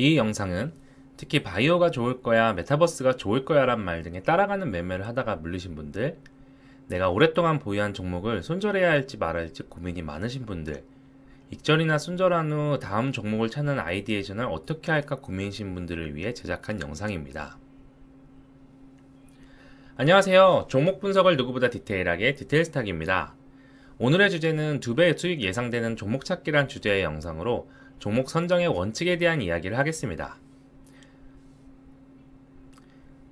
이 영상은 특히 바이오가 좋을 거야, 메타버스가 좋을 거야 란 말 등에 따라가는 매매를 하다가 물리신 분들, 내가 오랫동안 보유한 종목을 손절해야 할지 말아야 할지 고민이 많으신 분들, 익절이나 손절한 후 다음 종목을 찾는 아이디에이션을 어떻게 할까 고민이신 분들을 위해 제작한 영상입니다. 안녕하세요. 종목 분석을 누구보다 디테일하게 디테일스탁입니다. 오늘의 주제는 2배의 수익 예상되는 종목 찾기란 주제의 영상으로 종목 선정의 원칙에 대한 이야기를 하겠습니다.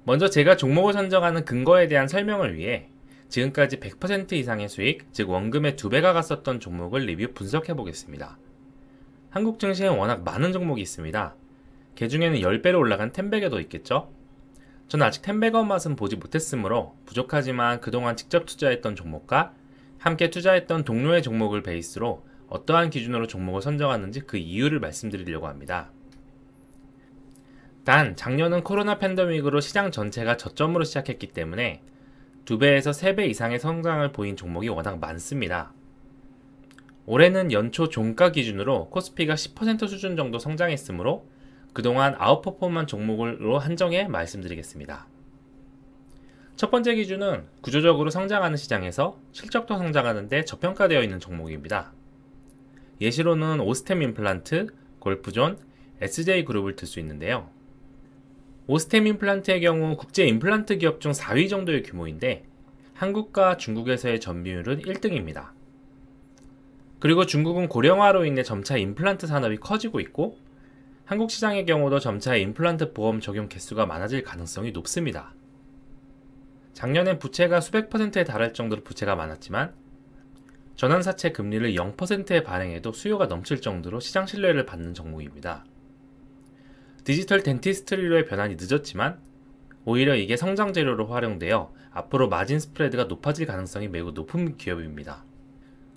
먼저 제가 종목을 선정하는 근거에 대한 설명을 위해 지금까지 100% 이상의 수익, 즉 원금의 2배가 갔었던 종목을 리뷰 분석해 보겠습니다. 한국 증시에 워낙 많은 종목이 있습니다. 그 중에는 10배로 올라간 텐베거도 있겠죠? 전 아직 텐베거 맛은 보지 못했으므로 부족하지만 그동안 직접 투자했던 종목과 함께 투자했던 동료의 종목을 베이스로 어떠한 기준으로 종목을 선정하는지 그 이유를 말씀드리려고 합니다. 단 작년은 코로나 팬데믹으로 시장 전체가 저점으로 시작했기 때문에 2배에서 3배 이상의 성장을 보인 종목이 워낙 많습니다. 올해는 연초 종가 기준으로 코스피가 10% 수준 정도 성장했으므로 그동안 아웃퍼폼한 종목으로 한정해 말씀드리겠습니다. 첫 번째 기준은 구조적으로 성장하는 시장에서 실적도 성장하는데 저평가되어 있는 종목입니다. 예시로는 오스템 임플란트, 골프존, SJ그룹을 들 수 있는데요. 오스템 임플란트의 경우 국제 임플란트 기업 중 4위 정도의 규모인데 한국과 중국에서의 점유율은 1등입니다. 그리고 중국은 고령화로 인해 점차 임플란트 산업이 커지고 있고 한국 시장의 경우도 점차 임플란트 보험 적용 개수가 많아질 가능성이 높습니다. 작년엔 부채가 수백 %에 달할 정도로 부채가 많았지만 전환사채 금리를 0%에 발행해도 수요가 넘칠 정도로 시장 신뢰를 받는 종목입니다. 디지털 덴티스트리로의 변환이 늦었지만 오히려 이게 성장 재료로 활용되어 앞으로 마진 스프레드가 높아질 가능성이 매우 높은 기업입니다.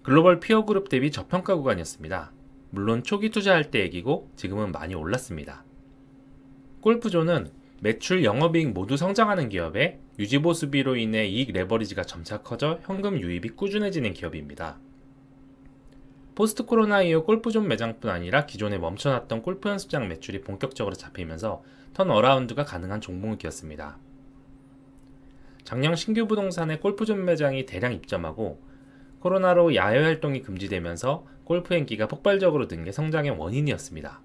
글로벌 피어 그룹 대비 저평가 구간이었습니다. 물론 초기 투자할 때 얘기고 지금은 많이 올랐습니다. 골프존은 매출, 영업이익 모두 성장하는 기업에 유지보수비로 인해 이익 레버리지가 점차 커져 현금 유입이 꾸준해지는 기업입니다. 포스트 코로나 이후 골프존 매장뿐 아니라 기존에 멈춰놨던 골프 연습장 매출이 본격적으로 잡히면서 턴어라운드가 가능한 종목이었습니다. 작년 신규 부동산의 골프존 매장이 대량 입점하고 코로나로 야외 활동이 금지되면서 골프 인기가 폭발적으로 는 게 성장의 원인이었습니다.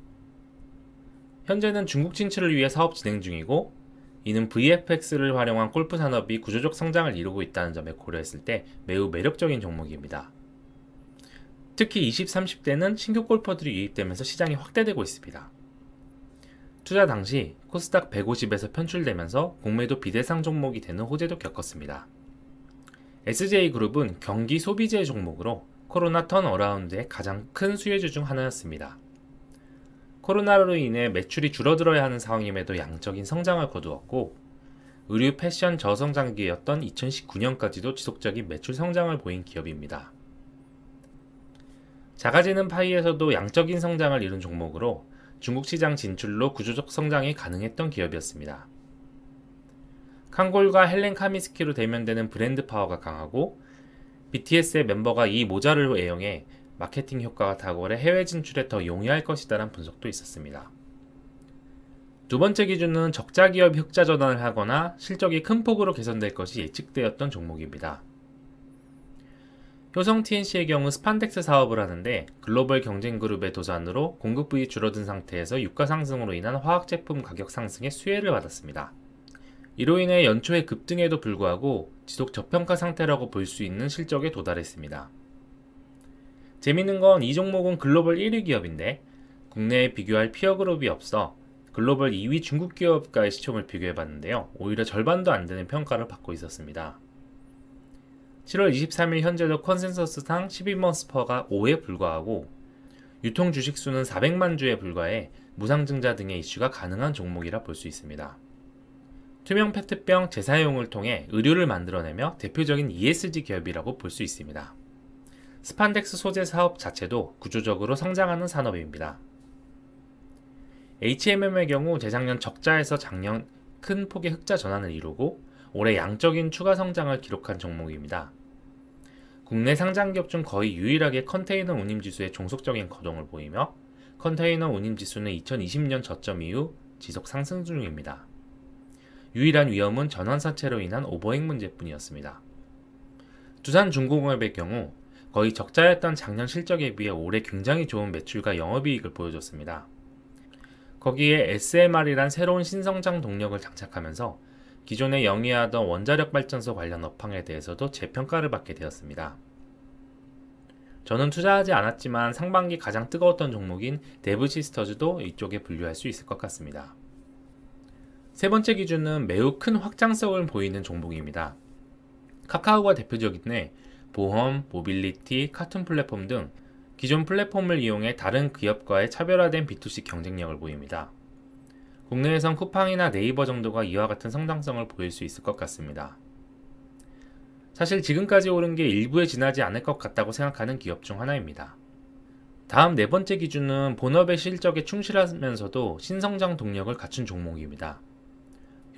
현재는 중국 진출을 위해 사업 진행 중이고 이는 VFX를 활용한 골프 산업이 구조적 성장을 이루고 있다는 점을 고려했을 때 매우 매력적인 종목입니다. 특히 20, 30대는 신규 골퍼들이 유입되면서 시장이 확대되고 있습니다. 투자 당시 코스닥 150에서 편출되면서 공매도 비대상 종목이 되는 호재도 겪었습니다. SJ그룹은 경기 소비재 종목으로 코로나 턴어라운드의 가장 큰 수혜주 중 하나였습니다. 코로나로 인해 매출이 줄어들어야 하는 상황임에도 양적인 성장을 거두었고 의류 패션 저성장기였던 2019년까지도 지속적인 매출 성장을 보인 기업입니다. 작아지는 파이에서도 양적인 성장을 이룬 종목으로 중국 시장 진출로 구조적 성장이 가능했던 기업이었습니다. 칸골과 헬렌 카미스키로 대면되는 브랜드 파워가 강하고 BTS의 멤버가 이 모자를 애용해 마케팅 효과가 탁월해 해외 진출에 더 용이할 것이다라는 분석도 있었습니다. 두 번째 기준은 적자 기업이 흑자 전환을 하거나 실적이 큰 폭으로 개선될 것이 예측되었던 종목입니다. 효성 TNC의 경우 스판덱스 사업을 하는데 글로벌 경쟁그룹의 도산으로 공급 부위 줄어든 상태에서 유가 상승으로 인한 화학제품 가격 상승에 수혜를 받았습니다. 이로 인해 연초에 급등에도 불구하고 지속 저평가 상태라고 볼 수 있는 실적에 도달했습니다. 재밌는 건 이 종목은 글로벌 1위 기업인데 국내에 비교할 피어그룹이 없어 글로벌 2위 중국 기업과의 시총을 비교해봤는데요. 오히려 절반도 안 되는 평가를 받고 있었습니다. 7월 23일 현재도 컨센서스상 12머스퍼가 5에 불과하고 유통 주식수는 400만 주에 불과해 무상증자 등의 이슈가 가능한 종목이라 볼 수 있습니다. 투명 페트병 재사용을 통해 의류를 만들어내며 대표적인 ESG 기업이라고 볼 수 있습니다. 스판덱스 소재 사업 자체도 구조적으로 성장하는 산업입니다. HMM의 경우 재작년 적자에서 작년 큰 폭의 흑자 전환을 이루고 올해 양적인 추가 성장을 기록한 종목입니다. 국내 상장기업 중 거의 유일하게 컨테이너 운임지수의 종속적인 거동을 보이며 컨테이너 운임 지수는 2020년 저점 이후 지속 상승 중입니다. 유일한 위험은 전환사채로 인한 오버행 문제뿐이었습니다. 두산중공업의 경우 거의 적자였던 작년 실적에 비해 올해 굉장히 좋은 매출과 영업이익을 보여줬습니다. 거기에 SMR이란 새로운 신성장 동력을 장착하면서 기존에 영위하던 원자력 발전소 관련 업황에 대해서도 재평가를 받게 되었습니다. 저는 투자하지 않았지만 상반기 가장 뜨거웠던 종목인 데브시스터즈도 이쪽에 분류할 수 있을 것 같습니다. 세 번째 기준은 매우 큰 확장성을 보이는 종목입니다. 카카오가 대표적인데 보험, 모빌리티, 카툰 플랫폼 등 기존 플랫폼을 이용해 다른 기업과의 차별화된 B2C 경쟁력을 보입니다. 국내에선 쿠팡이나 네이버 정도가 이와 같은 성장성을 보일 수 있을 것 같습니다. 사실 지금까지 오른 게 일부에 지나지 않을 것 같다고 생각하는 기업 중 하나입니다. 다음 네 번째 기준은 본업의 실적에 충실하면서도 신성장 동력을 갖춘 종목입니다.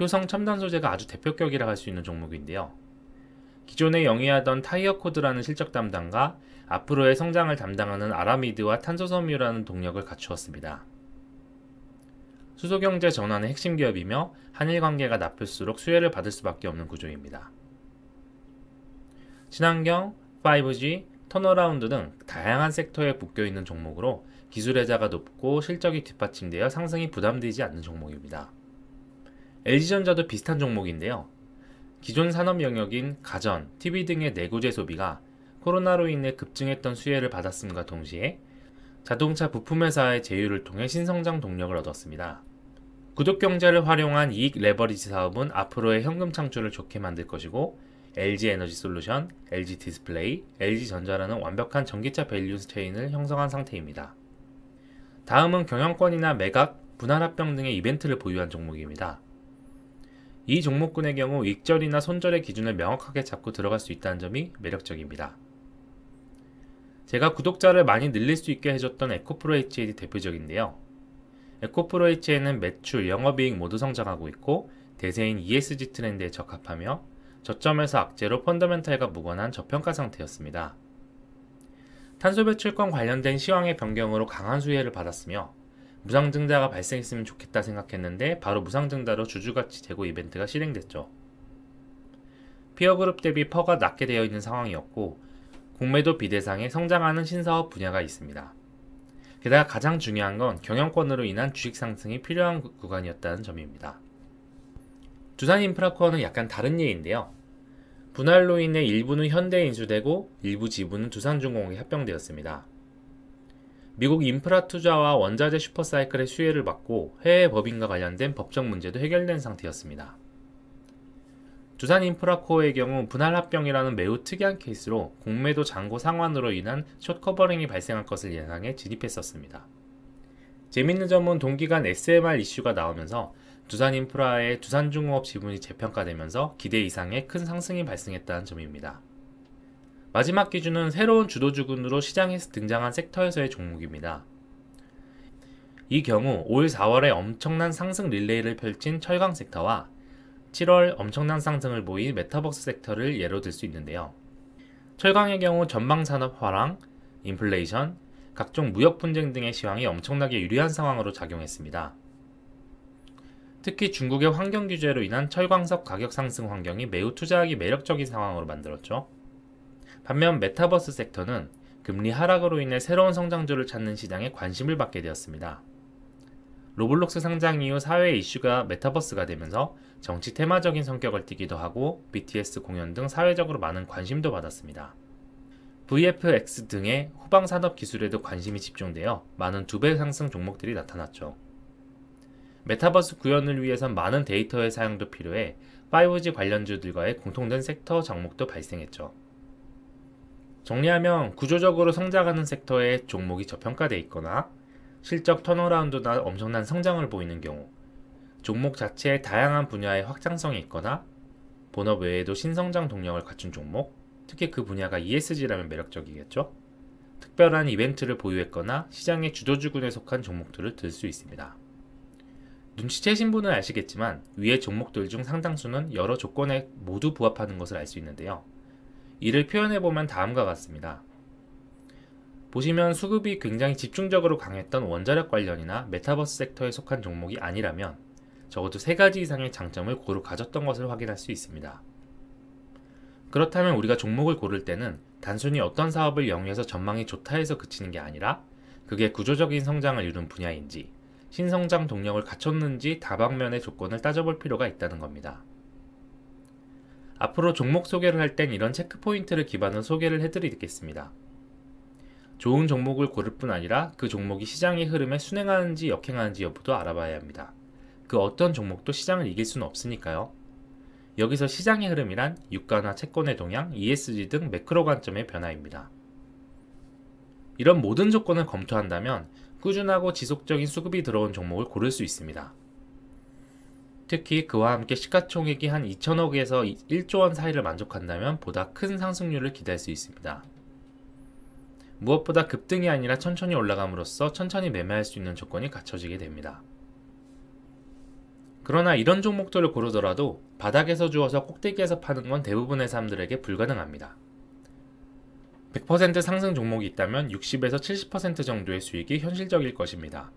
효성 첨단 소재가 아주 대표격이라 할 수 있는 종목인데요. 기존에 영위하던 타이어코드라는 실적 담당과 앞으로의 성장을 담당하는 아라미드와 탄소섬유라는 동력을 갖추었습니다. 수소경제 전환의 핵심 기업이며 한일 관계가 나쁠수록 수혜를 받을 수밖에 없는 구조입니다. 친환경, 5G, 턴어라운드 등 다양한 섹터에 묶여있는 종목으로 기술 혜자가 높고 실적이 뒷받침되어 상승이 부담되지 않는 종목입니다. LG전자도 비슷한 종목인데요. 기존 산업 영역인 가전, TV 등의 내구재 소비가 코로나로 인해 급증했던 수혜를 받았음과 동시에 자동차 부품회사의 제휴를 통해 신성장 동력을 얻었습니다. 구독경제를 활용한 이익 레버리지 사업은 앞으로의 현금 창출을 좋게 만들 것이고 LG에너지솔루션, LG디스플레이, LG전자라는 완벽한 전기차 밸류 체인을 형성한 상태입니다. 다음은 경영권이나 매각, 분할합병 등의 이벤트를 보유한 종목입니다. 이 종목군의 경우 익절이나 손절의 기준을 명확하게 잡고 들어갈 수 있다는 점이 매력적입니다. 제가 구독자를 많이 늘릴 수 있게 해줬던 에코프로 HAD 대표적인데요. 에코프로 HAD는 매출, 영업이익 모두 성장하고 있고 대세인 ESG 트렌드에 적합하며 저점에서 악재로 펀더멘탈과 무관한 저평가 상태였습니다. 탄소 배출권 관련된 시황의 변경으로 강한 수혜를 받았으며 무상증자가 발생했으면 좋겠다 생각했는데 바로 무상증자로 주주가치 제고 이벤트가 실행됐죠. 피어그룹 대비 퍼가 낮게 되어 있는 상황이었고 공매도 비대상에 성장하는 신사업 분야가 있습니다. 게다가 가장 중요한 건 경영권으로 인한 주식 상승이 필요한 구간이었다는 점입니다. 두산인프라코어는 약간 다른 예인데요. 분할로 인해 일부는 현대에 인수되고 일부 지분은 두산중공업에 합병되었습니다. 미국 인프라 투자와 원자재 슈퍼사이클의 수혜를 받고 해외 법인과 관련된 법적 문제도 해결된 상태였습니다. 두산인프라코어의 경우 분할합병이라는 매우 특이한 케이스로 공매도 잔고 상환으로 인한 숏커버링이 발생할 것을 예상해 진입했었습니다. 재밌는 점은 동기간 SMR 이슈가 나오면서 두산인프라의 두산중공업 지분이 재평가되면서 기대 이상의 큰 상승이 발생했다는 점입니다. 마지막 기준은 새로운 주도주군으로 시장에서 등장한 섹터에서의 종목입니다. 이 경우 올 4월에 엄청난 상승 릴레이를 펼친 철강 섹터와 7월 엄청난 상승을 보인 메타버스 섹터를 예로 들 수 있는데요. 철강의 경우 전방산업 화랑, 인플레이션, 각종 무역 분쟁 등의 시황이 엄청나게 유리한 상황으로 작용했습니다. 특히 중국의 환경 규제로 인한 철광석 가격 상승 환경이 매우 투자하기 매력적인 상황으로 만들었죠. 반면 메타버스 섹터는 금리 하락으로 인해 새로운 성장주를 찾는 시장에 관심을 받게 되었습니다. 로블록스 상장 이후 사회 이슈가 메타버스가 되면서 정치 테마적인 성격을 띠기도 하고 BTS 공연 등 사회적으로 많은 관심도 받았습니다. VFX 등의 후방 산업 기술에도 관심이 집중되어 많은 2배 상승 종목들이 나타났죠. 메타버스 구현을 위해선 많은 데이터의 사용도 필요해 5G 관련주들과의 공통된 섹터 종목도 발생했죠. 정리하면 구조적으로 성장하는 섹터에 종목이 저평가되어 있거나 실적 턴어라운드나 엄청난 성장을 보이는 경우, 종목 자체의 다양한 분야의 확장성이 있거나 본업 외에도 신성장 동력을 갖춘 종목, 특히 그 분야가 ESG라면 매력적이겠죠. 특별한 이벤트를 보유했거나 시장의 주도주군에 속한 종목들을 들 수 있습니다. 눈치채신 분은 아시겠지만 위의 종목들 중 상당수는 여러 조건에 모두 부합하는 것을 알 수 있는데요. 이를 표현해보면 다음과 같습니다. 보시면 수급이 굉장히 집중적으로 강했던 원자력 관련이나 메타버스 섹터에 속한 종목이 아니라면 적어도 3가지 이상의 장점을 고루 가졌던 것을 확인할 수 있습니다. 그렇다면 우리가 종목을 고를 때는 단순히 어떤 사업을 영위해서 전망이 좋다 해서 그치는 게 아니라 그게 구조적인 성장을 이룬 분야인지 신성장 동력을 갖췄는지 다방면의 조건을 따져볼 필요가 있다는 겁니다. 앞으로 종목 소개를 할 땐 이런 체크포인트를 기반으로 소개를 해드리겠습니다. 좋은 종목을 고를 뿐 아니라 그 종목이 시장의 흐름에 순행하는지 역행하는지 여부도 알아봐야 합니다. 그 어떤 종목도 시장을 이길 수는 없으니까요. 여기서 시장의 흐름이란 유가나 채권의 동향, ESG 등 매크로 관점의 변화입니다. 이런 모든 조건을 검토한다면 꾸준하고 지속적인 수급이 들어온 종목을 고를 수 있습니다. 특히 그와 함께 시가총액이 한 2천억에서 1조 원 사이를 만족한다면 보다 큰 상승률을 기대할 수 있습니다. 무엇보다 급등이 아니라 천천히 올라감으로써 천천히 매매할 수 있는 조건이 갖춰지게 됩니다. 그러나 이런 종목들을 고르더라도 바닥에서 주워서 꼭대기에서 파는 건 대부분의 사람들에게 불가능합니다. 100% 상승 종목이 있다면 60에서 70% 정도의 수익이 현실적일 것입니다.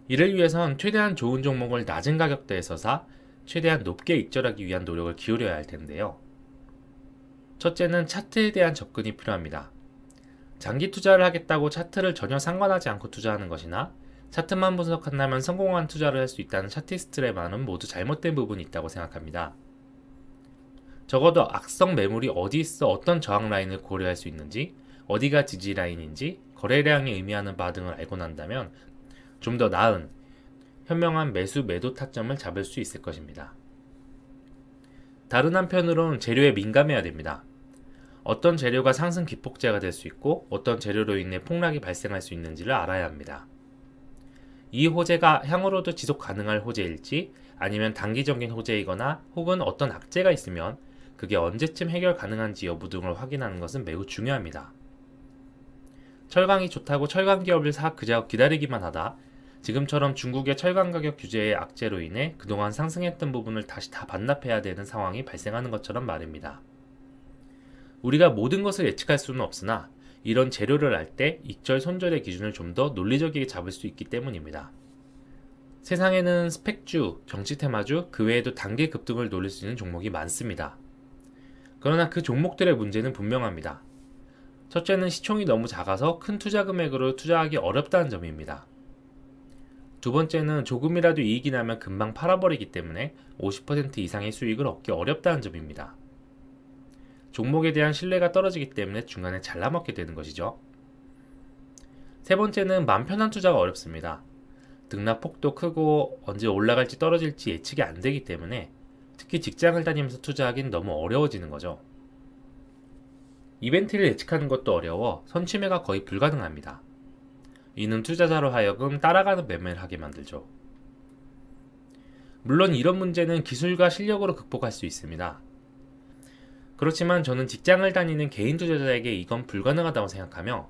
이를 위해선 최대한 좋은 종목을 낮은 가격대에서 사 최대한 높게 익절하기 위한 노력을 기울여야 할 텐데요. 첫째는 차트에 대한 접근이 필요합니다. 장기 투자를 하겠다고 차트를 전혀 상관하지 않고 투자하는 것이나 차트만 분석한다면 성공한 투자를 할 수 있다는 차티스트의 말은 모두 잘못된 부분이 있다고 생각합니다. 적어도 악성 매물이 어디 있어 어떤 저항 라인을 고려할 수 있는지, 어디가 지지 라인인지, 거래량이 의미하는 바 등을 알고 난다면 좀 더 나은, 현명한 매수 매도 타점을 잡을 수 있을 것입니다. 다른 한편으론 재료에 민감해야 됩니다. 어떤 재료가 상승 기폭제가 될 수 있고 어떤 재료로 인해 폭락이 발생할 수 있는지를 알아야 합니다. 이 호재가 향후로도 지속 가능할 호재일지 아니면 단기적인 호재이거나 혹은 어떤 악재가 있으면 그게 언제쯤 해결 가능한지 여부 등을 확인하는 것은 매우 중요합니다. 철강이 좋다고 철강 기업을 그저 기다리기만 하다 지금처럼 중국의 철강 가격 규제의 악재로 인해 그동안 상승했던 부분을 다시 다 반납해야 되는 상황이 발생하는 것처럼 말입니다. 우리가 모든 것을 예측할 수는 없으나 이런 재료를 알 때 익절 손절의 기준을 좀 더 논리적이게 잡을 수 있기 때문입니다. 세상에는 스펙주, 정치 테마주, 그 외에도 단기 급등을 노릴 수 있는 종목이 많습니다. 그러나 그 종목들의 문제는 분명합니다. 첫째는 시총이 너무 작아서 큰 투자 금액으로 투자하기 어렵다는 점입니다. 두 번째는 조금이라도 이익이 나면 금방 팔아버리기 때문에 50% 이상의 수익을 얻기 어렵다는 점입니다. 종목에 대한 신뢰가 떨어지기 때문에 중간에 잘라먹게 되는 것이죠. 세 번째는 맘 편한 투자가 어렵습니다. 등락폭도 크고 언제 올라갈지 떨어질지 예측이 안 되기 때문에 특히 직장을 다니면서 투자하기는 너무 어려워지는 거죠. 이벤트를 예측하는 것도 어려워 선취매가 거의 불가능합니다. 이는 투자자로 하여금 따라가는 매매를 하게 만들죠. 물론 이런 문제는 기술과 실력으로 극복할 수 있습니다. 그렇지만 저는 직장을 다니는 개인 투자자에게 이건 불가능하다고 생각하며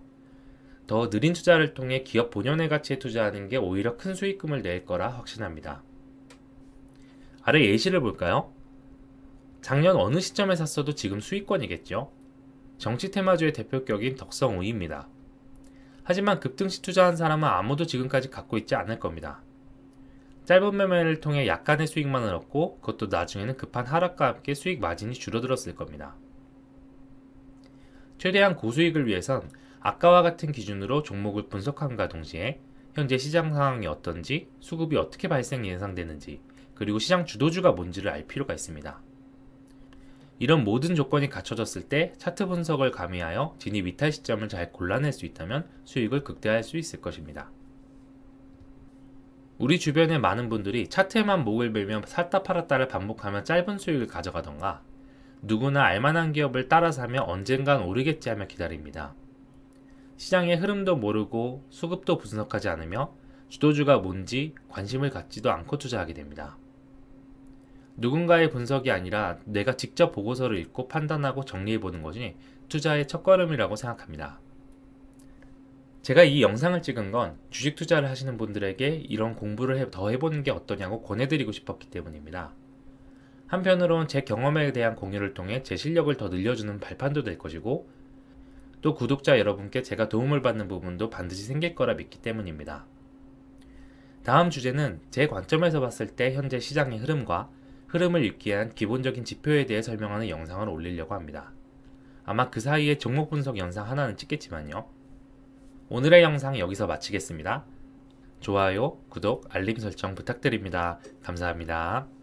더 느린 투자를 통해 기업 본연의 가치에 투자하는 게 오히려 큰 수익금을 낼 거라 확신합니다. 아래 예시를 볼까요? 작년 어느 시점에 샀어도 지금 수익권이겠죠. 정치 테마주의 대표격인 덕성우이입니다. 하지만 급등시 투자한 사람은 아무도 지금까지 갖고 있지 않을 겁니다. 짧은 매매를 통해 약간의 수익만을 얻고 그것도 나중에는 급한 하락과 함께 수익 마진이 줄어들었을 겁니다. 최대한 고수익을 위해선 아까와 같은 기준으로 종목을 분석함과 동시에 현재 시장 상황이 어떤지, 수급이 어떻게 발생 예상되는지, 그리고 시장 주도주가 뭔지를 알 필요가 있습니다. 이런 모든 조건이 갖춰졌을 때 차트 분석을 가미하여 진입 이탈 시점을 잘 골라낼 수 있다면 수익을 극대화할 수 있을 것입니다. 우리 주변의 많은 분들이 차트에만 목을 베며 샀다 팔았다를 반복하며 짧은 수익을 가져가던가 누구나 알만한 기업을 따라 사며 언젠간 오르겠지 하며 기다립니다. 시장의 흐름도 모르고 수급도 분석하지 않으며 주도주가 뭔지 관심을 갖지도 않고 투자하게 됩니다. 누군가의 분석이 아니라 내가 직접 보고서를 읽고 판단하고 정리해보는 것이 투자의 첫걸음이라고 생각합니다. 제가 이 영상을 찍은 건 주식 투자를 하시는 분들에게 이런 공부를 더 해보는 게 어떠냐고 권해드리고 싶었기 때문입니다. 한편으론 제 경험에 대한 공유를 통해 제 실력을 더 늘려주는 발판도 될 것이고 또 구독자 여러분께 제가 도움을 받는 부분도 반드시 생길 거라 믿기 때문입니다. 다음 주제는 제 관점에서 봤을 때 현재 시장의 흐름과 흐름을 읽기 위한 기본적인 지표에 대해 설명하는 영상을 올리려고 합니다. 아마 그 사이에 종목 분석 영상 하나는 찍겠지만요. 오늘의 영상 여기서 마치겠습니다. 좋아요, 구독, 알림 설정 부탁드립니다. 감사합니다.